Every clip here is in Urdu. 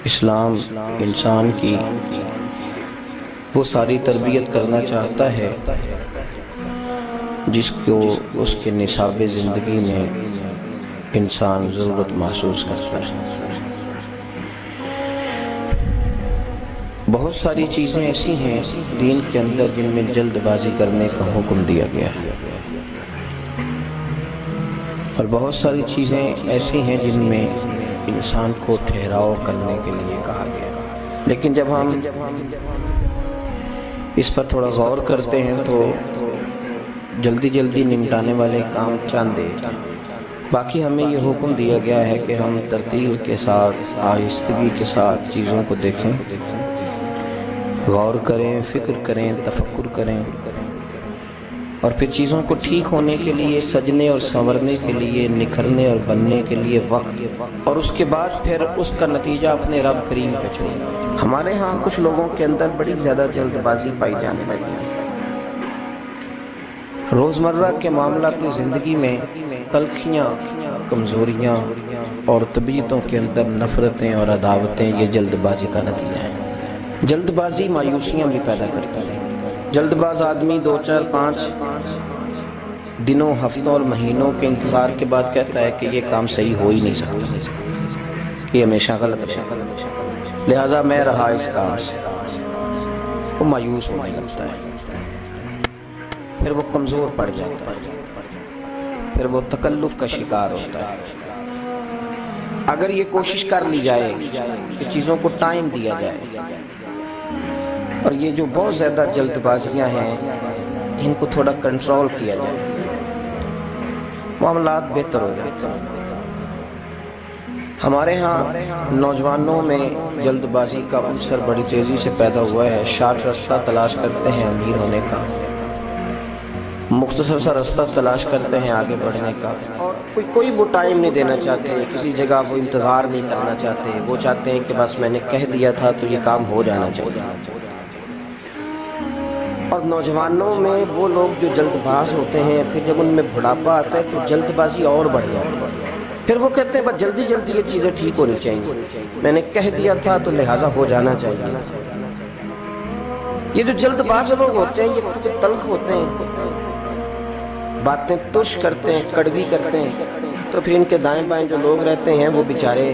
اسلام انسان کی وہ ساری تربیت کرنا چاہتا ہے جس کو اس کے نصاب زندگی میں انسان ضرورت محسوس کرتا ہے۔ بہت ساری چیزیں ایسی ہیں دین کے اندر جن میں جلد بازی کرنے کا حکم دیا گیا ہے، اور بہت ساری چیزیں ایسی ہیں جن میں انسان کو ٹھہراؤ کرنے کے لیے کہا گیا ہے۔ لیکن جب ہم اس پر تھوڑا غور کرتے ہیں تو جلدی جلدی نمٹانے والے کام چند ایک ہیں۔ باقی ہمیں یہ حکم دیا گیا ہے کہ ہم ترتیل کے ساتھ، آہستگی کے ساتھ چیزوں کو دیکھیں، غور کریں، فکر کریں، تفکر کریں، اور پھر چیزوں کو ٹھیک ہونے کے لیے، سجنے اور سنورنے کے لیے، نکھرنے اور بننے کے لیے وقت، اور اس کے بعد پھر اس کا نتیجہ اپنے رب کریم پہ چھوڑیں۔ ہمارے ہاں کچھ لوگوں کے اندر بڑی زیادہ جلد بازی پائی جانے لگی ہے۔ روزمرہ کے معاملات زندگی میں تلخیاں، کمزوریاں اور طبیعتوں کے اندر نفرتیں اور عداوتیں یہ جلد بازی کا نتیجہ ہے۔ جلد بازی مایوسیاں بھی پیدا کرتی ہے۔ جلد باز آدمی 2، 4، 5 دنوں، ہفتوں اور مہینوں کے انتظار کے بعد کہتا ہے کہ یہ کام صحیح ہو ہی نہیں سکتا، یہ ہمیشہ غلط ہے، لہٰذا میں رہا اس کام سے۔ وہ مایوس ہونے لگتا ہے، پھر وہ کمزور پڑ جاتا ہے، پھر وہ تکلف کا شکار ہوتا ہے۔ اگر یہ کوشش کر لی جائے کہ چیزوں کو ٹائم دیا جائے، اور یہ جو بہت زیادہ جلد بازیاں ہیں ان کو تھوڑا کنٹرول کیا جائے، معاملات بہتر ہو جاتے ہیں۔ ہمارے ہاں نوجوانوں میں جلد بازی کا عنصر بڑی تیزی سے پیدا ہوا ہے۔ شارٹ رستہ تلاش کرتے ہیں امیر ہونے کا، مختصر سا رستہ تلاش کرتے ہیں آگے بڑھنے کا، اور کوئی وہ ٹائم نہیں دینا چاہتے، کسی جگہ وہ انتظار نہیں کرنا چاہتے۔ وہ چاہتے ہیں کہ بس میں نے کہہ دیا تھا تو یہ کام ہو جانا چاہیے۔ اور نوجوانوں میں وہ لوگ جو جلد باز ہوتے ہیں، پھر جب ان میں بڑھاپا آتا ہے تو جلد بازی اور بڑھ جاتی ہے۔ پھر وہ کہتے ہیں بس جلدی جلدی یہ چیزیں ٹھیک ہونی چاہیے، میں نے کہہ دیا تھا تو لہٰذا ہو جانا چاہیے۔ یہ جو جلد باز لوگ ہوتے ہیں یہ تلخ ہوتے ہیں، باتیں ترش کرتے ہیں، کڑوی کرتے ہیں، تو پھر ان کے دائیں بائیں جو لوگ رہتے ہیں وہ بیچارے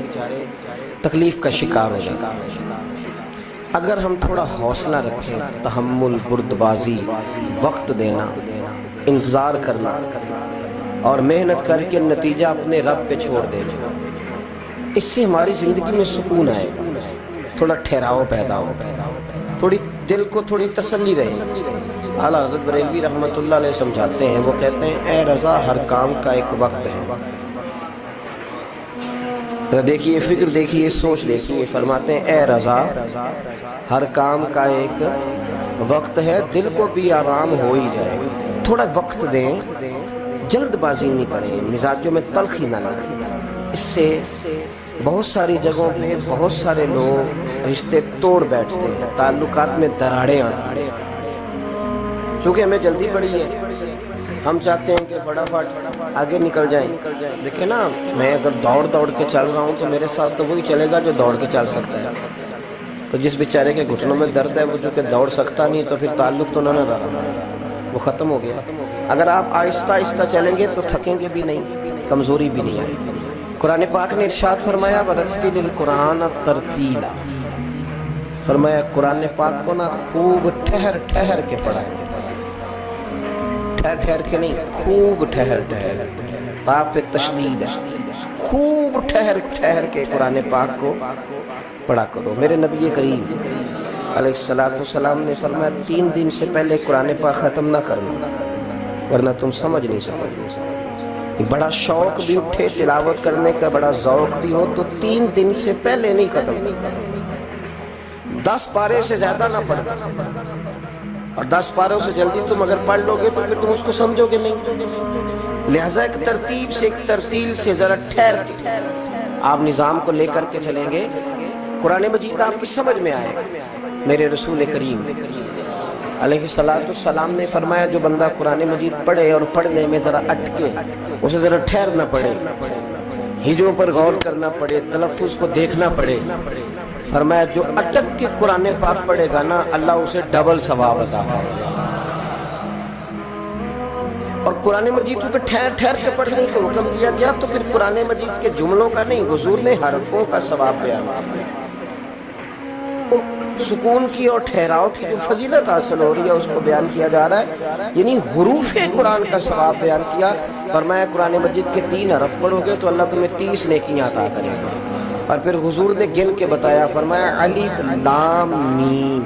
تکلیف کا شکار ہو جاتے ہیں۔ اگر ہم تھوڑا حوصلہ رکھیں، تحمل، بردبازی، وقت دینا، انتظار کرنا، اور محنت کر کے نتیجہ اپنے رب پہ چھوڑ دینا، اس سے ہماری زندگی میں سکون آئے گا، تھوڑا ٹھہراؤ پیدا ہوگا، تھوڑی دل کو تھوڑی تسلی رہے۔ اعلیٰ حضرت بریلوی رحمۃ اللہ علیہ سمجھاتے ہیں، وہ کہتے ہیں اے رضا ہر کام کا ایک وقت ہے۔ دیکھیے، فکر دیکھیے، سوچ دیکھیے، فرماتے ہیں اے رضا ہر کام کا ایک وقت ہے، دل کو بھی آرام ہو ہی جائے گا۔ تھوڑا وقت دیں، جلد بازی نہیں کریں، مزاجوں میں تلخی نہ لائیں۔ اس سے بہت ساری جگہوں پہ بہت سارے لوگ رشتے توڑ بیٹھتے ہیں، تعلقات میں دراڑیں آتی ہیں، کیونکہ ہمیں جلدی پڑی ہے، ہم چاہتے ہیں کہ فٹافٹ آگے نکل جائیں۔ دیکھیں نا، میں اگر دوڑ کے چل رہا ہوں تو میرے ساتھ تو وہی چلے گا جو دوڑ کے چل سکتا ہے، تو جس بیچارے کے گھٹنوں میں درد ہے وہ جو کہ دوڑ سکتا نہیں، تو پھر تعلق تو نہ رہا، وہ ختم ہو گیا۔ اگر آپ آہستہ آہستہ چلیں گے تو تھکیں گے بھی نہیں، کمزوری بھی نہیں آئے گی۔ قرآن پاک نے ارشاد فرمایا وَرَتِّلِ الْقُرْآنَ تَرْتِیلًا، فرمایا قرآن پاک کو نا خوب ٹھہر ٹھہر کے پڑھا، ٹھہر ٹھہر کے نہیں، خوب ٹھہر ٹھہر، تا پہ تشدید، خوب ٹھہر ٹھہر کے قرآن پاک کو پڑھا کرو۔ میرے نبی کریم علیہ السلام نے فرمایا 3 دن سے پہلے قرآن پاک ختم نہ کرنا، ورنہ تم سمجھ نہیں سکتے۔ بڑا شوق بھی اٹھے تلاوت کرنے کا، بڑا ذوق بھی ہو، تو 3 دن سے پہلے نہیں ختم، 10 پارے سے زیادہ نہ پڑھنا، اور 10 پاروں سے جلدی تم اگر پڑھ لو گے تو پھر تم اس کو سمجھو گے نہیں۔ لہٰذا ایک ترتیب سے، ایک ترتیل سے، ذرا ٹھہر کے آپ نظام کو لے کر کے چلیں گے، قرآن مجید آپ کی سمجھ میں آئے گا۔ میرے رسول کریم علیہ السلام نے فرمایا جو بندہ قرآن مجید پڑھے اور پڑھنے میں ذرا اٹکے، اسے ذرا ٹھہرنا پڑے، ہجوں پر غور کرنا پڑے، تلفظ کو دیکھنا پڑے، فرمایا جو اٹک کے قرآن پاک پڑھے گا نا اللہ اسے ڈبل ثواب عطا کرے گا۔ اور قرآن مجید کو ٹھہر ٹھہر کے پڑھنے کا حکم دیا گیا تو پھر قرآن مجید کے جملوں کا نہیں، حضور نے حرفوں کا ثواب بیان کیا۔ سکون کی اور ٹھہراؤ کی جو فضیلت حاصل ہو رہی ہے اس کو بیان کیا جا رہا ہے، یعنی حروف قرآن کا ثواب بیان کیا۔ فرمایا قرآن مجید کے 3 حرف پڑھو گے تو اللہ تمہیں 30 نیکیاں عطا کرے گا۔ اور پھر حضور نے گن کے بتایا، فرمایا الف لام میم،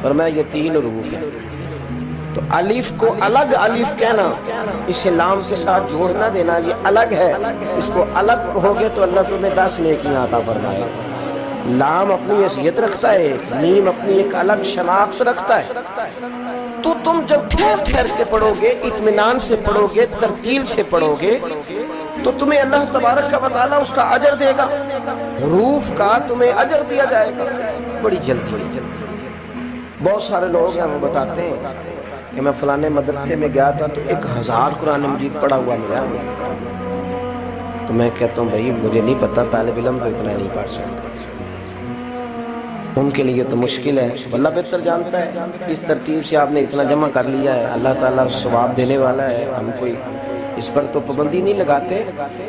فرمایا یہ 3 حروف ہیں۔ تو الف کو الگ الف کہنا، اسے لام کے ساتھ جوڑ نہ دینا، یہ الگ ہے، اس کو الگ کہو گے تو اللہ تمہیں 10 نیکیاں عطا فرمائے گا۔ لام اپنی حیثیت رکھتا ہے، میم اپنی ایک الگ شناخت رکھتا ہے۔ تو تم جب ٹھہر ٹھہر کے پڑھو گے، اطمینان سے پڑھو گے، ترتیل سے پڑھو گے تو تمہیں اللہ تبارک و تعالیٰ اس کا اجر دے گا، حروف کا تمہیں اجر دیا جائے گا بڑی جلدی۔ بہت سارے لوگ ہیں وہ بتاتے ہیں کہ میں فلانے مدرسے میں گیا تھا تو 1000 قرآن مجید پڑھا ہوا ملا، تو میں کہتا ہوں بھائی مجھے نہیں پتا، طالب علم تو اتنا نہیں پڑھ سکتا، ان کے لیے تو مشکل ہے، اللہ بہتر جانتا ہے اس ترتیب سے آپ نے اتنا جمع کر لیا ہے، اللہ تعالیٰ ثواب دینے والا ہے، ہم کوئی اس پر تو پابندی نہیں لگاتے۔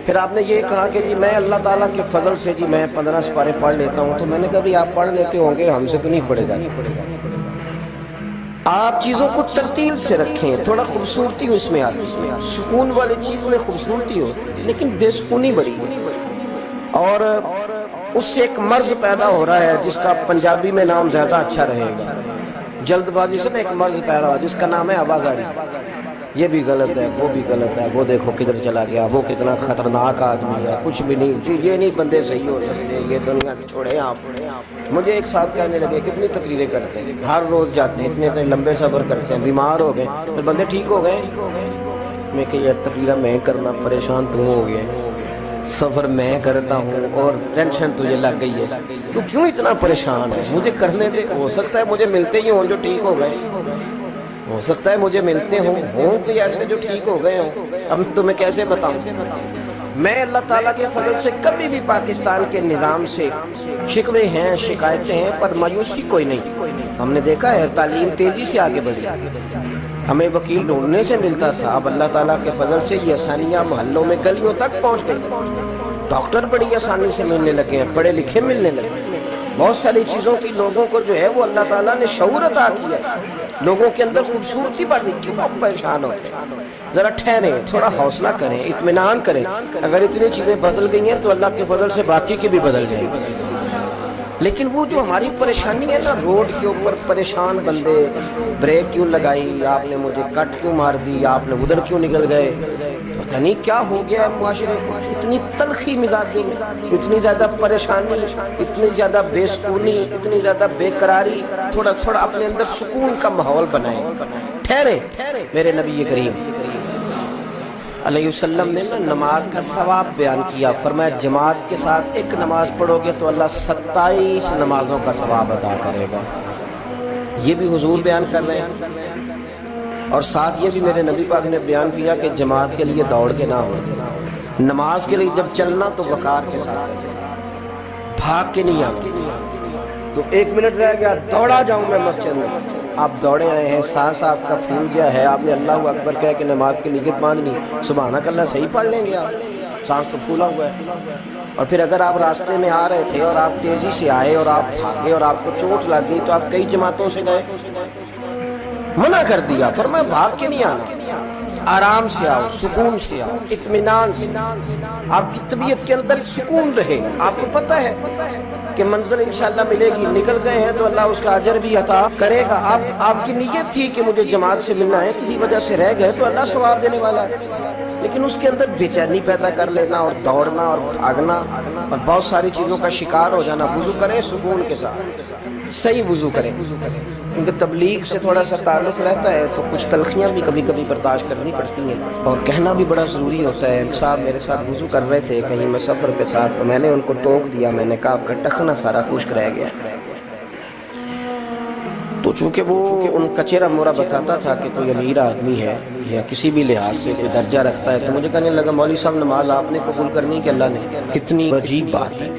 پھر آپ نے یہ کہا کہ جی میں اللہ تعالیٰ کے فضل سے جی میں 15 سپارے پڑھ لیتا ہوں، تو میں نے کہا بھی آپ پڑھ لیتے ہوں گے، ہم سے تو نہیں پڑھے گا۔ آپ چیزوں کو ترتیل سے رکھیں، تھوڑا خوبصورتی اس میں آتی ہے، سکون والی چیز میں خوبصورتی ہوتی ہے لیکن بے سکونی بڑی ہے، اور اس سے ایک مرض پیدا ہو رہا ہے جس کا پنجابی میں نام زیادہ اچھا رہے گا، جلد بازی سے نا ایک مرض پیدا ہوا جس کا نام ہے آوازاری۔ یہ بھی غلط ہے، وہ بھی غلط ہے، وہ دیکھو کدھر چلا گیا، وہ کتنا خطرناک آدمی ہے، کچھ بھی نہیں، یہ نہیں بندے صحیح ہو سکتے، یہ دنیا کی چھوڑے آپ۔ مجھے ایک صاحب کہنے لگے کتنی تقریریں کرتے ہیں، ہر روز جاتے ہیں، اتنے لمبے سفر کرتے ہیں، بیمار ہو گئے پھر بندے ٹھیک ہو گئے۔ میں کہ یہ تقریریں میں کرنا پریشان تم ہو گئے، سفر میں کرتا ہوں اور ٹینشن تجھے لگ گئی ہے، تو کیوں اتنا پریشان ہے؟ مجھے کرنے دے، ہو سکتا ہے مجھے ملتے ہی ہوں جو ٹھیک ہو گئے، ہو سکتا ہے مجھے ملتے ہوں کوئی ایسے جو ٹھیک ہو گئے ہوں، اب تمہیں کیسے بتاؤں؟ میں اللہ تعالیٰ کے فضل سے کبھی بھی پاکستان کے نظام سے شکوے ہیں، شکایتیں ہیں، پر مایوسی کوئی نہیں۔ ہم نے دیکھا ہے تعلیم تیزی سے آگے بڑھی، ہمیں وکیل ڈھونڈنے سے ملتا تھا، اب اللہ تعالیٰ کے فضل سے یہ آسانیاں محلوں میں گلیوں تک پہنچ گئی، ڈاکٹر بڑی آسانی سے ملنے لگے ہیں، پڑھے لکھے ملنے لگے ہیں، بہت ساری چیزوں کی لوگوں کو جو ہے وہ اللہ تعالیٰ نے شعور عطا کیا، لوگوں کے اندر خوبصورتی بڑھ گئی۔ کیوں آپ پریشان ہوتے ہیں؟ ذرا ٹھہریں، تھوڑا حوصلہ کریں، اطمینان کریں، اگر اتنی چیزیں بدل گئی ہیں تو اللہ کے فضل سے باقی کی بھی بدل جائیں گی۔ لیکن وہ جو ہماری پریشانی ہے نا، روڈ کے اوپر پریشان بندے، بریک کیوں لگائی آپ نے، مجھے کٹ کیوں مار دی آپ نے، ادھر کیوں نکل گئے، پتہ نہیں کیا ہو گیا ہے معاشرے کو، اتنی تلخی مزاجی، اتنی زیادہ پریشانی، اتنی زیادہ بے سکونی، اتنی زیادہ بے قراری۔ تھوڑا تھوڑا اپنے اندر سکون کا ماحول بنائیں، ٹھہرے۔ میرے نبی کریم علیہ وسلم نے نماز کا ثواب بیان کیا، فرمایا جماعت کے ساتھ ایک نماز پڑھو گے تو اللہ 27 نمازوں کا ثواب عطا کرے گا، یہ بھی حضور بیان کر رہے ہیں۔ اور ساتھ یہ بھی میرے نبی پاک نے بیان کیا کہ جماعت کے لیے دوڑ کے نہ ہو، نماز کے لیے جب چلنا تو وقار کے ساتھ، بھاگ کے نہیں آنا، تو 1 منٹ رہ گیا دوڑا جاؤں میں مسجد میں، آپ دوڑے آئے ہیں، سانس آپ کا پھول گیا ہے، آپ نے اللہ اکبر کہہ کہ نماز کی نیت باندھنی، سبحانک اللہ صحیح پڑھ لیں گے آپ، سانس تو پھولا ہوا ہے۔ اور پھر اگر آپ راستے میں آ رہے تھے اور آپ تیزی سے آئے اور آپ بھاگے اور آپ کو چوٹ لگ گئی تو آپ کئی جماعتوں سے گئے، منع کر دیا، فرمایا بھاگ کے نہیں آنا، آرام سے آؤ، سکون سے آؤ، اطمینان سے، آپ کی طبیعت کے اندر سکون رہے، آپ کو پتہ ہے کہ منزل انشاءاللہ ملے گی، نکل گئے ہیں تو اللہ اس کا اجر بھی عطا کرے گا۔ آپ کی نیت تھی کہ مجھے جماعت سے ملنا ہے، کسی وجہ سے رہ گئے تو اللہ ثواب دینے والا ہے، لیکن اس کے اندر بے چینی پیدا کر لینا اور دوڑنا اور بھاگنا اور بہت ساری چیزوں کا شکار ہو جانا۔ وضو کریں سکون کے ساتھ، صحیح وضو کریں، کیونکہ تبلیغ سے تھوڑا سا تعلق رہتا ہے تو کچھ تلخیاں بھی کبھی کبھی برداشت کرنی پڑتی ہیں، اور کہنا بھی بڑا ضروری ہوتا ہے۔ ایک صاحب میرے ساتھ وضو کر رہے تھے، کہیں میں سفر پہ تھا تو میں نے ان کو ٹوک دیا، میں نے کہا آپ کا ٹخنا سارا خشک رہ گیا، تو چونکہ وہ ان کا چہرہ مورا بتاتا تھا کہ کوئی امیر آدمی ہے یا کسی بھی لحاظ سے کوئی درجہ رکھتا ہے، تو مجھے کہنے لگا مولوی صاحب نماز آپ نے قبول کرنی کہ اللہ نے؟ کتنی عجیب بات ہے،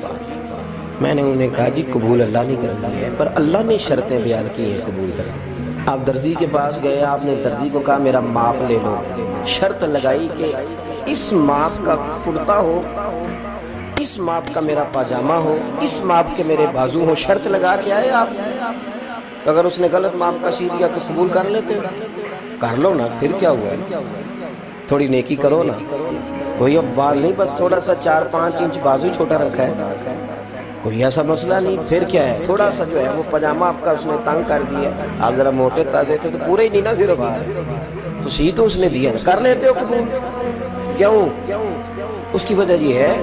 میں نے انہیں کہا جی قبول اللہ نہیں کرنا ہے، پر اللہ نے شرطیں بیان کی ہیں قبول کرنا۔ آپ درزی کے پاس گئے، آپ نے درزی کو کہا میرا ماپ لے لو، شرط لگائی کہ اس ماپ کا کرتا ہو، اس ماپ کا میرا پاجامہ ہو، اس ماپ کے میرے بازو ہو، شرط لگا کے آئے آپ۔ تو اگر اس نے غلط ماپ کا سی دیا تو قبول کر لیتے ہو؟ کر لو نا، پھر کیا ہوا ہے، تھوڑی نیکی کرو نا۔ کوئی اب بال نہیں، بس تھوڑا سا 4-5 انچ بازو چھوٹا رکھا ہے، کوئی ایسا مسئلہ نہیں، پھر کیا ہے، تھوڑا سا جو ہے وہ پاجامہ آپ کا اس نے تنگ کر دیا، آپ ذرا موٹے تازے تھے تو پورے ہی نہیں نا صرف تو سی تو اس نے دیا، کر لیتے ہو قبول؟ کیوں؟ اس کی وجہ یہ ہے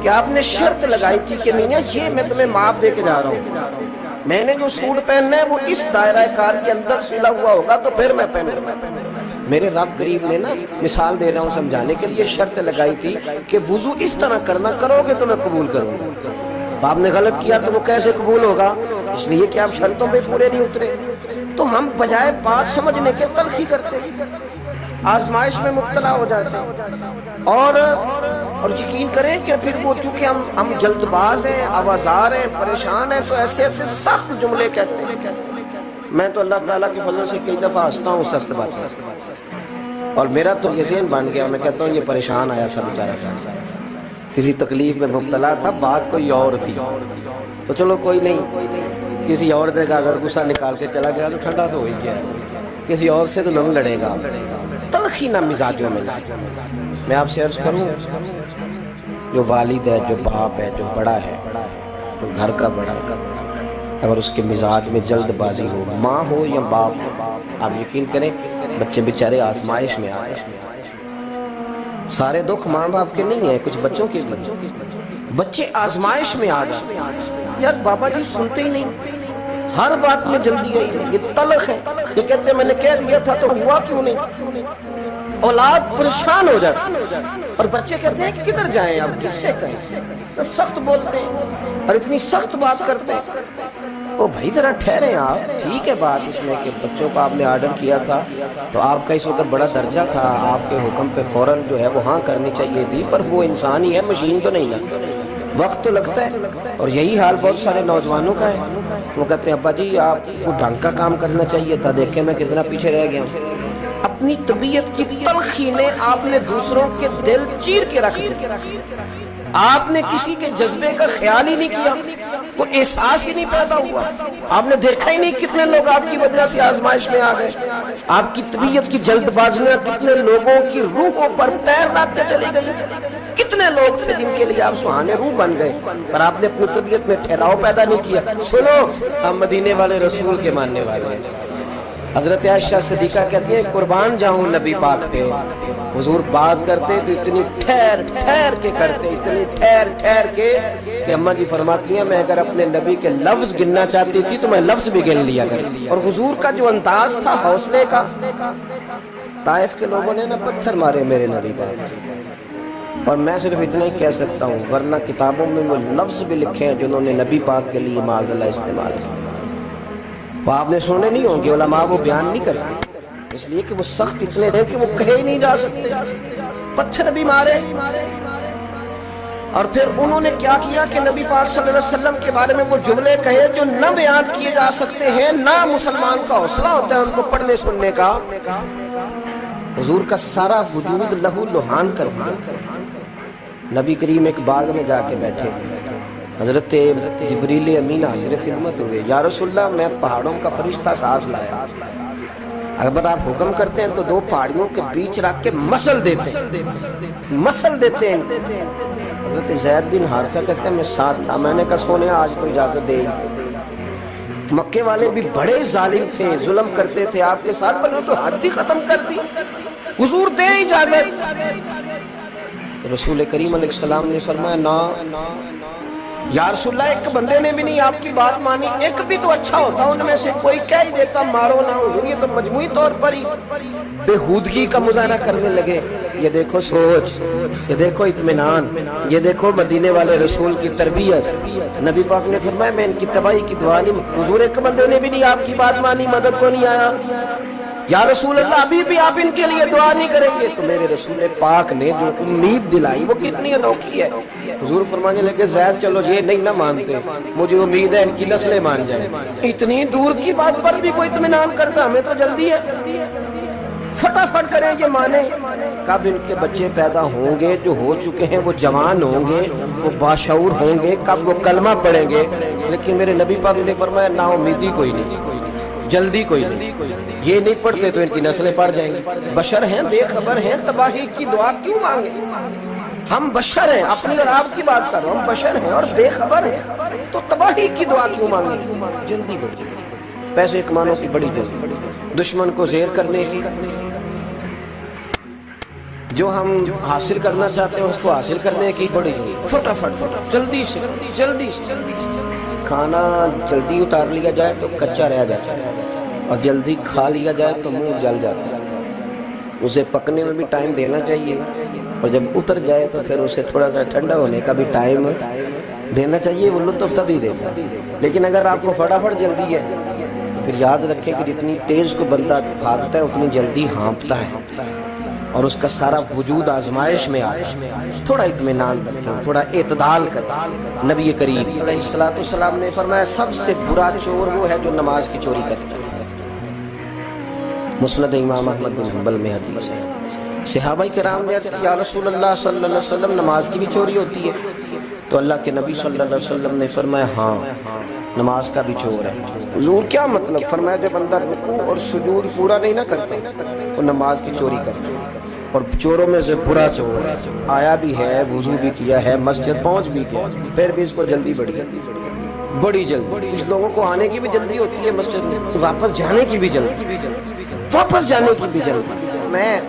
کہ آپ نے شرط لگائی تھی کہ میاں یہ میں تمہیں ماپ دے کے جا رہا ہوں، میں نے جو سوٹ پہننا ہے وہ اس دائرہ کار کے اندر سلا ہوا ہوگا تو پھر میں پہنوں۔ میرے رب کریم نے نا مثال دے رہا ہوں سمجھانے کے لیے، شرط لگائی تھی کہ وضو اس طرح کرنا، کرو گے تو میں قبول کروں گا۔ آپ نے غلط کیا تو وہ کیسے قبول ہوگا؟ اس لیے کہ آپ شرطوں پہ پورے نہیں اترے۔ تو ہم بجائے بات سمجھنے کے تلخی کرتے، آزمائش میں مبتلا ہو جاتے ہیں، اور یقین کریں کہ پھر وہ چونکہ ہم جلد باز ہیں، آوازار ہیں، پریشان ہیں، تو ایسے ایسے سخت جملے کہتے ہیں۔ میں تو اللہ تعالیٰ کے فضل سے کئی دفعہ ہنستا ہوں سخت باتیں، اور میرا تو یہ ذہن بن گیا، میں کہتا ہوں یہ پریشان آیا تھا بیچارہ، کسی تکلیف میں مبتلا تھا، بات کوئی اور تھی، تو چلو کوئی نہیں، کسی اور نے کہا اگر غصہ نکال کے چلا گیا تو ٹھنڈا تو ہو ہی گیا، کسی اور سے تو نہیں لڑے گا۔ تلخی نہ مزاجوں میں۔ میں آپ سے عرض کروں، جو والد ہے، جو باپ ہے، جو بڑا ہے، جو گھر کا بڑا ہے، اگر اس کے مزاج میں جلد بازی ہو، ماں ہو یا باپ ہو، آپ یقین کریں بچے بیچارے آزمائش میں آئے۔ سارے دکھ ماں باپ کے نہیں ہیں، کچھ بچوں کے بھی، بچے آزمائش میں آ جاتے ہیں۔ یار بابا جی سنتے ہی نہیں، ہر بات میں جلدی آئی، یہ تلخ ہے، یہ کہتے ہیں میں نے کہہ دیا تھا تو ہوا کیوں نہیں؟ اولاد پریشان ہو جاتی، اور بچے کہتے ہیں کہ کدھر جائیں اب، کس سے کہیں، سخت بولتے ہیں اور اتنی سخت بات کرتے ہیں۔ او بھائی ذرا ٹھہریں آپ، ٹھیک ہے بات اس میں کہ بچوں کو آپ نے آرڈر کیا تھا تو آپ کا اس وقت بڑا درجہ تھا، آپ کے حکم پہ فوراً جو ہے وہ ہاں کرنی چاہیے تھی، پر وہ انسان ہی ہے، مشین تو نہیں نا، وقت تو لگتا ہے۔ اور یہی حال بہت سارے نوجوانوں کا ہے، وہ کہتے ہیں ابا جی آپ کو ڈھنگ کا کام کرنا چاہیے تھا، دیکھیں میں کتنا پیچھے رہ گیا ہوں۔ اپنی طبیعت کی تلخی نے آپ نے دوسروں کے دل چیر کے رکھ دیا، آپ نے کسی کے جذبے کا خیال ہی نہیں کیا، کوئی احساس ہی نہیں پیدا ہوا، آپ نے دیکھا ہی نہیں کتنے لوگ آپ کی وجہ سے آزمائش میں آ گئے، آپ کی طبیعت کی جلد بازیاں کتنے لوگوں کی روحوں پر پیر رکھتے چلی گئی، کتنے لوگ تھے جن کے لیے آپ سہانے روح بن گئے، پر آپ نے اپنی طبیعت میں ٹھہراؤ پیدا نہیں کیا۔ سنو، ہم مدینے والے رسول کے ماننے والے ہیں۔ حضرت عائشہ صدیقہ کہتی ہیں قربان جاؤں نبی پاک پہ، حضور بات کرتے تو اتنی ٹھہر ٹھہر کے کرتے، اتنی ٹھہر ٹھہر کے کہ اماں جی فرماتی ہیں میں اگر اپنے نبی کے لفظ گننا چاہتی تھی تو میں لفظ بھی گن لیا کرتی۔ اور حضور کا جو انداز تھا حوصلے کا، طائف کے لوگوں نے نا پتھر مارے میرے نبی پاک، اور میں صرف اتنا ہی کہہ سکتا ہوں، ورنہ کتابوں میں وہ لفظ بھی لکھے ہیں جنہوں نے نبی پاک کے لیے معاذ اللہ استعمال کیا، وہ آپ نے سنے نہیں ہوں گے، علماء وہ بیان نہیں کرتے، اس لیے کہ وہ سخت اتنے تھے کہ وہ کہے ہی نہیں جا سکتے، پتھر بھی مارے۔ اور پھر انہوں نے کیا کیا کہ نبی پاک صلی اللہ علیہ وسلم کے بارے میں وہ جملے کہے جو نہ بیان کیے جا سکتے ہیں، نہ مسلمان کا حوصلہ ہوتا ہے ان کو پڑھنے سننے کا۔ حضور کا سارا وجود لہو لہان کر دیا۔ نبی کریم ایک باغ میں جا کے بیٹھے، حضرت جبریل امین حاضر خدمت ہوئے، یا رسول اللہ میں پہاڑوں کا فرشتہ ساتھ لایا، اگر آپ حکم کرتے ہیں تو دو پہاڑیوں کے بیچ رکھ کے مسل دیتے ہیں۔ حضرت زید بن حارثہ کہتے ہیں میں ساتھ تھا، میں نے کہا سونے آج کو اجازت دے۔ مکے والے بھی بڑے ظالم تھے، ظلم کرتے تھے آپ کے ساتھ، پر تو حد ہی ختم کر دی، حضور دے اجازت۔ رسول کریم علیہ السلام نے فرمایا نا یا رسول اللہ، ایک بندے نے بھی نہیں آپ کی بات مانی، ایک بھی تو اچھا ہوتا ان میں سے، کوئی کہہ ہی دیتا مارو نہ حضور، یہ تو مجموعی طور پر ہی بےہودگی کا مظاہرہ کرنے لگے۔ یہ دیکھو سوچ، یہ دیکھو اطمینان، یہ دیکھو مدینے والے رسول کی تربیت۔ نبی پاک نے فرمایا میں ان کی تباہی کی دعا نہیں، حضور ایک بندے نے بھی نہیں آپ کی بات مانی، مدد کو نہیں آیا۔ یا رسول اللہ ابھی بھی آپ ان کے لیے دعا نہیں کریں گے؟ تو میرے رسول پاک نے جو امید دلائی وہ کتنی انوکھی ہے. حضور فرمانے لگے زید چلو یہ نہیں نہ مانتے، مجھے امید ہے ان کی نسلیں مان جائیں. اتنی دور کی بات پر بھی کوئی اطمینان کرتا، ہمیں تو جلدی ہے، فٹافٹ کریں کہ مانے. کب ان کے بچے پیدا ہوں گے جو ہو چکے ہیں، وہ جوان ہوں گے، وہ باشعور ہوں گے، کب وہ کلمہ پڑھیں گے. لیکن میرے نبی پاک نے فرمایا نا امیدی کوئی نہیں، جلدی کوئی نہیں. یہ نہیں پڑھتے تو ان کی نسلیں پڑ جائیں گی. بشر ہیں، بے خبر ہیں، تباہی کی دعا کیوں مانگے؟ ہم بشر ہیں، اپنی اور آپ کی بات کر رہا ہوں، ہم بشر ہیں اور بے خبر ہیں، تو تباہی کی دعا کیوں مانگے؟ جلدی بڑھ، پیسے کمانے کی بڑی جلدی، دشمن کو زیر کرنے کی، جو ہم حاصل کرنا چاہتے ہیں اس کو حاصل کرنے کی بڑی فٹافٹ جلدی سے جلدی سے. کھانا جلدی اتار لیا جائے تو کچا رہ جاتا ہے، اور جلدی کھا لیا جائے تو منہ جل جاتا ہے. اسے پکنے میں بھی ٹائم دینا چاہیے، اور جب اتر جائے تو پھر اسے تھوڑا سا ٹھنڈا ہونے کا بھی ٹائم دینا چاہیے. وہ لطف تبھی دیتا ہے. لیکن اگر آپ کو فٹافٹ جلدی ہے تو پھر یاد رکھیں کہ جتنی تیز کو بندہ بھاگتا ہے اتنی جلدی ہانپتا ہے، اور اس کا سارا وجود آزمائش میں آتا ہے. تھوڑا اطمینان رکھیں، تھوڑا اعتدال کریں. نبی کریم علیہ السلام نے فرمایا سب سے برا چور وہ ہے جو نماز کی چوری کرتا ہے. مسند امام احمد بن حنبل میں حدیث ہے. صحابہ کرام نے عرض کیا یا رسول اللہ صلی اللہ علیہ وسلم نماز کی بھی چوری ہوتی ہے؟ تو اللہ کے نبی صلی اللہ علیہ وسلم نے فرمایا ہاں، نماز کا بھی چور ہے. حضور کیا مطلب؟ فرمایا جب بندہ رکوع اور سجود پورا نہیں نہ کرتا وہ نماز کی چوری کرتا. اور چوروں میں سے برا چور ہے، آیا بھی ہے، وضو بھی کیا ہے، مسجد پہنچ بھی گیا، پھر بھی اس کو جلدی بڑی جلدی. کچھ لوگوں کو آنے کی بھی جلدی ہوتی ہے مسجد میں، واپس جانے کی بھی جلدی، واپس جانے کی بھی جلدی. میں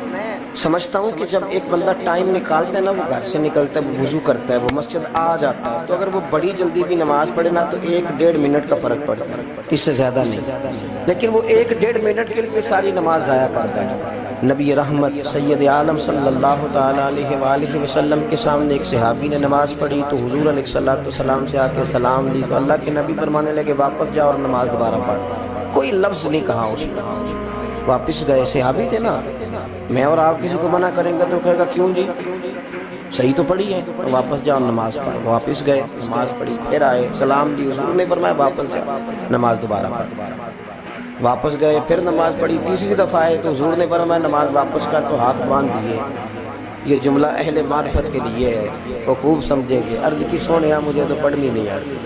سمجھتا ہوں کہ جب ایک بندہ ٹائم نکالتا ہے نا، وہ گھر سے نکلتا ہے، وہ وضو کرتا ہے، وہ مسجد آ جاتا ہے، تو اگر وہ بڑی جلدی بھی نماز پڑھے نا تو 1-1.5 منٹ کا فرق پڑتا ہے، اس سے زیادہ نہیں. لیکن وہ 1-1.5 منٹ کے لیے ساری نماز ضائع کرتا ہے. نبی رحمت سید عالم صلی اللہ تعالیٰ علیہ وآلہ وسلم کے سامنے ایک صحابی نے نماز پڑھی تو حضور علیہ السلام سے آ کے سلام دی تو اللہ کے نبی فرمانے لگے واپس جاؤ اور نماز دوبارہ پڑھ. کوئی لفظ نہیں کہا اس نے، واپس گئے. صحابی تھے نا، میں اور آپ کسی کو منع کریں گے تو کہے گا کیوں جی، صحیح تو پڑھی ہے، واپس جاؤ نماز پڑھ. واپس گئے، نماز پڑھی، پھر آئے، سلام دی. حضور نے فرمایا واپس جاؤ نماز دوبارہ پڑھ. واپس گئے، پھر نماز پڑھی. تیسری دفعہ آئے تو حضور نے فرمایا نماز واپس کر، تو ہاتھ باندھ دیے. یہ جملہ اہل معرفت کے لیے ہے، وہ خوب سمجھیں گے. عرض کی سونیا مجھے تو پڑھنی نہیں آتی،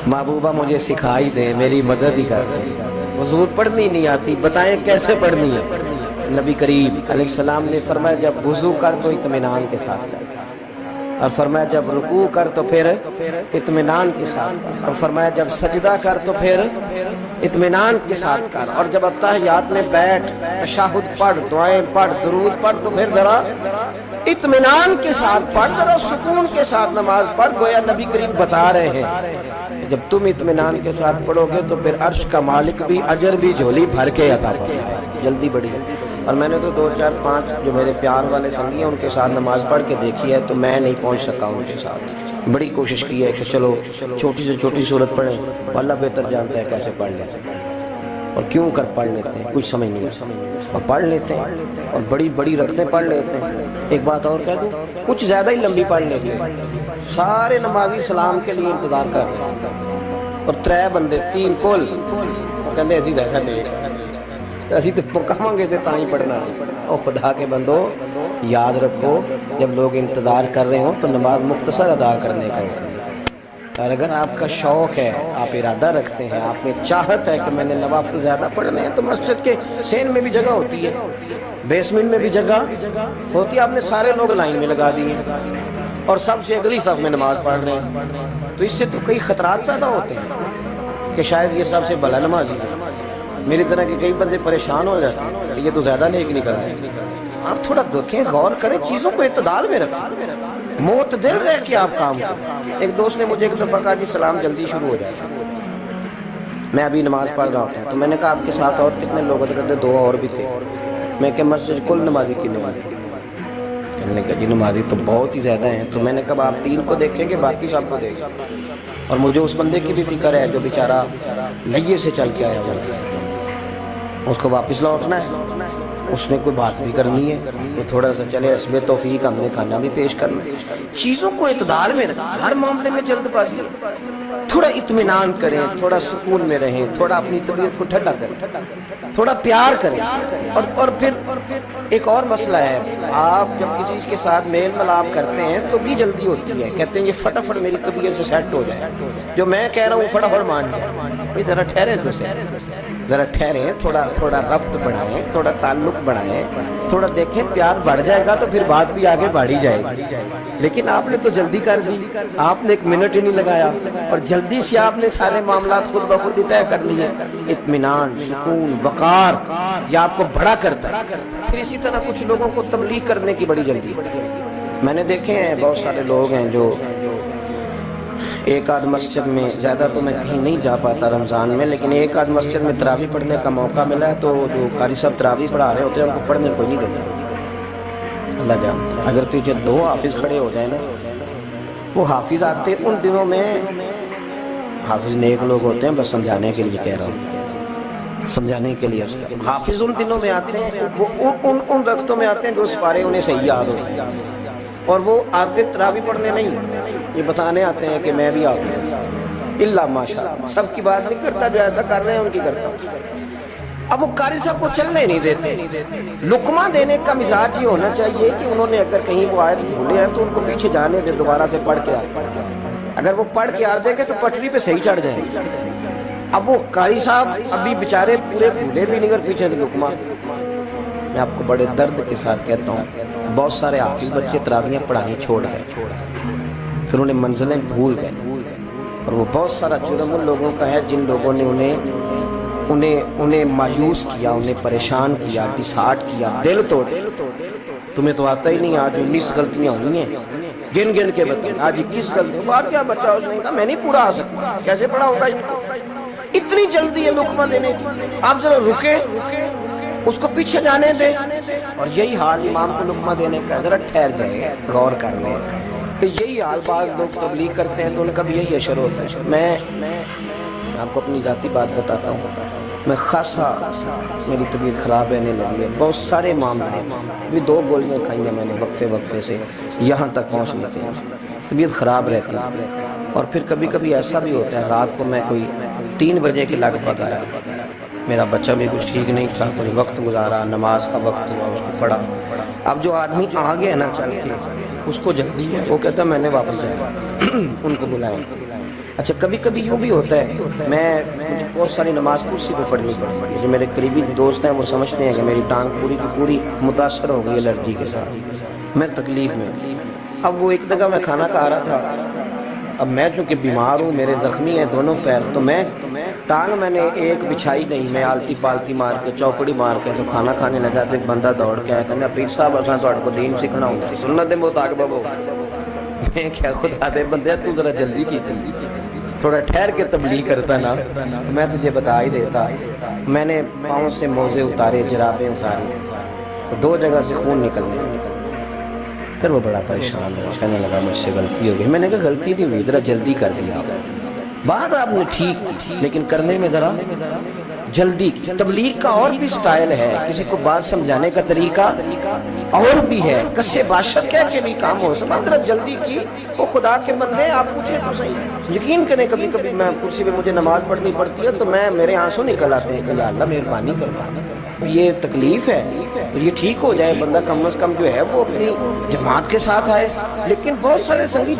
محبوبہ مجھے سکھائی دے، میری مدد ہی کر دے. حضور پڑھنی نہیں آتی، بتائیں کیسے پڑھنی ہے؟ نبی کریم علیہ السلام نے فرمایا جب وضو کر تو اطمینان کے ساتھ کر، اور فرمایا جب رکوع کر تو پھر اطمینان کے ساتھ کر، اور فرمایا جب سجدہ کر تو پھر اطمینان کے ساتھ کر، اور جب اتحیات میں بیٹھ تشہد پڑھ، دعائیں پڑھ، درود پڑھ تو پھر ذرا اطمینان کے ساتھ پڑھ، ذرا سکون کے ساتھ نماز پڑھ. گویا نبی کریم بتا رہے ہیں جب تم اطمینان کے ساتھ پڑھو گے تو پھر عرش کا مالک بھی اجر بھی جھولی بھر کے عطا کرے گا. جلدی بڑی. اور میں نے تو 2-4-5 جو میرے پیار والے سنگی ہیں ان کے ساتھ نماز پڑھ کے دیکھی ہے تو میں نہیں پہنچ سکا ان کے ساتھ. بڑی کوشش کی ہے کہ چلو چھوٹی سے چھوٹی صورت پڑھیں، اللہ بہتر جانتا ہے کیسے پڑھ لیتے ہیں اور کیوں کر پڑھ لیتے ہیں، کچھ سمجھ نہیں آتا اور پڑھ لیتے ہیں، اور بڑی بڑی رکھتے پڑھ لیتے ہیں. ایک بات اور کہہ دوں، کچھ زیادہ ہی لمبی پڑھ لیتے ہیں. سارے نمازی سلام کے لیے انتظار کر رہے ہیں اور 3 بندے 3 کل کہتے اسی رہ دے اسی تو کہاں گے تا ہی پڑھنا. اور خدا کے بندو یاد رکھو جب لوگ انتظار کر رہے ہوں تو نماز مختصر ادا کرنے کا ہوتا ہے. اور اگر آپ کا شوق ہے، آپ ارادہ رکھتے ہیں، آپ میں چاہت ہے کہ میں نے نوافل زیادہ پڑھنے ہیں تو مسجد کے سین میں بھی جگہ ہوتی ہے، بیسمنٹ میں بھی جگہ ہوتی ہے. آپ نے سارے لوگ لائن میں لگا دیے اور سب سے اگلی صف میں نماز پڑھ رہے ہیں تو اس سے تو کئی خطرات پیدا ہوتے ہیں کہ شاید یہ سب سے بھلا نمازی ہے. میری طرح کے کئی بندے پریشان ہو جاتے ہیں کہ یہ تو زیادہ نیک نہیں کر رہے ہیں. آپ تھوڑا دیکھیں، غور کریں، چیزوں کو اعتدال میں رکھیں، معتدل رہ کے آپ کام کریں. ایک دوست نے مجھے ایک دفعہ کہا جی سلام جلدی شروع ہو جائے. میں ابھی نماز پڑھ رہا ہوتا ہوں تو میں نے کہا آپ کے ساتھ اور کتنے لوگ تھے؟ 2 اور بھی تھے. میں کہ مسجد کل نمازی کی نمازی. میں نے کہا جی نمازی تو بہت ہی زیادہ ہیں. تو میں نے کہا آپ 3 کو دیکھیں گے باقی سب کو دیکھیں. اور مجھے اس بندے کی بھی فکر ہے جو بیچارہ لئیے سے چل کے آیا ہوا. اس کو واپس لوٹنا ہے، اس نے کوئی بات بھی کرنی ہے، وہ تھوڑا سا چلے حسب توفیق ہم نے کھانا بھی پیش کرنا ہے۔ چیزوں کو اعتدال میں رکھیں، ہر معاملے میں جلد بازی، تھوڑا اطمینان کریں، تھوڑا سکون میں رہیں، تھوڑا اپنی طبیعت کو ٹھنڈا کریں، تھوڑا پیار کریں۔ اور پھر ایک اور مسئلہ ہے، آپ جب کسی کے ساتھ میل ملاپ کرتے ہیں تو بھی جلدی ہوتی ہے، کہتے ہیں یہ فٹافٹ میری طبیعت سے سیٹ ہو جائے، جو میں کہہ رہا ہوں فٹافٹ مان جائے۔ بھئی ذرا ٹھہرے تو صحیح، ذرا ٹھہریں، تھوڑا ربط بڑھائیں، تھوڑا تعلق بڑھائیں، تھوڑا دیکھیں پیار بڑھ جائے گا تو پھر بات بھی آگے بڑھی جائے گی۔ لیکن آپ نے تو جلدی کر دی، آپ نے ایک منٹ ہی نہیں لگایا اور جلدی سے آپ نے سارے معاملات خود بخود ہی طے کر لیے۔ اطمینان، سکون، وقار یہ آپ کو بڑا کرتا ہے۔ پھر اسی طرح کچھ لوگوں کو تبلیغ کرنے کی بڑی جلدی، میں نے دیکھے ہیں بہت سارے لوگ ہیں جو ایک آدھ مسجد میں، زیادہ تو میں کہیں نہیں جا پاتا رمضان میں، لیکن ایک آدھ مسجد میں تراویح پڑھنے کا موقع ملا ہے تو جو قاری صاحب تراویح پڑھا رہے ہوتے ہیں ان کو پڑھنے کو نہیں دیتے، اللہ جانتا ہے۔ اگر پیچھے دو حافظ کھڑے ہو جائیں نا، وہ حافظ آتے ان دنوں میں، حافظ نیک لوگ ہوتے ہیں، بس سمجھانے کے لیے کہہ رہا ہوں، سمجھانے کے لیے حافظ ان دنوں میں آتے ہیں، وہ ان رقطوں میں آتے ہیں جو سپارے انہیں صحیح یاد ہوتے ہیں، اور وہ آتے تراویح پڑھنے نہیں، یہ بتانے آتے ہیں کہ میں بھی حافظ ہوں، اللہ ماشاءاللہ، سب کی بات نہیں کرتا، جو ایسا کر رہے ہیں ان کی کرتا ہوں۔ اب وہ قاری صاحب کو چلنے نہیں دیتے۔ لقمہ دینے کا مزاج یہ ہونا چاہیے کہ انہوں نے اگر کہیں وہ آیت بھولے ہیں تو ان کو پیچھے جانے دے، دوبارہ سے پڑھ کے آئے، اگر وہ پڑھ کے آ دیں گے تو پٹری پہ صحیح چڑھ جائیں گے۔ اب وہ قاری صاحب ابھی بیچارے پورے بھولے بھی نہیں، کر پیچھے سے لقمہ، میں آپ کو بڑے درد کے ساتھ کہتا ہوں، بہت سارے حافظ بچے تراویحیں پڑھانی چھوڑ گئے، پھر انہیں منزلیں بھول گئے، اور وہ بہت سارا جرم ان لوگوں کا ہے جن لوگوں نے انہیں مایوس کیا، انہیں پریشان کیا، ڈسہارٹ کیا، دل توڑ۔ تمہیں تو آتا ہی نہیں، آج 19 غلطیاں ہوئی ہیں، گن گن کے بتائیں، آج 21 غلطیاں، بات کیا بچہ اس نے کہا میں نہیں پورا آ سکتا، کیسے پڑھا ہوگا ان کو؟ اتنی جلدی ہے لقمہ دینے کی، آپ ذرا رکیں، اس کو پیچھے جانے دیں۔ اور یہی حال امام کو لقمہ دینے کا، ذرا ٹھہر جائے، غور کر لیں۔ یہی حال بعض لوگ تبلیغ کرتے ہیں تو ان کا بھی یہی اشر ہوتا ہے۔ میں آپ کو اپنی ذاتی بات بتاتا ہوں، میں خاصا میری طبیعت خراب رہنے لگی ہے، بہت سارے معاملے، بھی 2 گولیاں کھائی ہیں میں نے وقفے سے یہاں تک پہنچنے کے، طبیعت خراب رہتی ہے۔ اور پھر کبھی کبھی ایسا بھی ہوتا ہے، رات کو میں کوئی 3 بجے کے لگ بھگ آیا، میرا بچہ بھی کچھ ٹھیک نہیں تھا، کوئی وقت گزارا، نماز کا وقت ہوا، اس کو پڑھا۔ اب جو آدمی آگے ہے نا چل کے، اس کو جلدی ہے، وہ کہتا ہے میں نے واپس جانا، ان کو بلائیں۔ اچھا کبھی کبھی یوں بھی ہوتا ہے، مجھے بہت ساری نماز کرسی پہ پڑھنی پڑتی ہے، جو میرے قریبی دوست ہیں وہ سمجھتے ہیں کہ میری ٹانگ پوری کی پوری متاثر ہو گئی الرجی کے ساتھ، میں تکلیف میں۔ اب وہ ایک جگہ میں کھانا کھا رہا تھا، اب میں چونکہ بیمار ہوں، میرے زخمی ہیں دونوں پیر، تو میں ٹانگ میں نے ایک بچھائی نہیں، میں آلتی پالتی مار کے، چوکڑی مار کے تو کھانا کھانے لگا۔ تو ایک بندہ دوڑ کے آیا، کہنا پیر صاحب اساں تہاڈے کو دین سیکھنا ہوندا، سنت دے مطابق بابو۔ میں کیا خدا دے بندے، تو ذرا جلدی کیتی، تھوڑا ٹھہر کے تبلیغ کرتا نا، میں تجھے بتا ہی دیتا۔ میں نے پاؤں سے موزے اتارے، جرابیں اتاری، تو 2 جگہ سے خون نکلنے لگا۔ پھر وہ بڑا پریشان ہوا، کہنے لگا مجھ سے غلطی ہو گئی۔ میں نے کہا غلطی نہیں ہوئی، ذرا جلدی کر دیا، بات آپ نے ٹھیک کی لیکن کرنے میں ذرا جلدی کی۔ تبلیغ کا اور بھی سٹائل ہے، کسی کو بات سمجھانے کا طریقہ اور بھی ہے، کسے باشد کہہ کے بھی کام ہو سکتا، ذرا جلدی کی۔ وہ خدا کے بندے، آپ پوچھیں تو صحیح، یقین کریں کبھی کبھی میں کرسی پہ مجھے نماز پڑھنی پڑتی ہے تو میرے آنسو نکل آتے ہیں کہ یا اللہ مہربانی فرما، یہ تکلیف ہے تو یہ ٹھیک ہو جائے، بندہ کم از کم جو ہے وہ اپنی جماعت کے ساتھ آئے۔ لیکن بہت سارے سنگی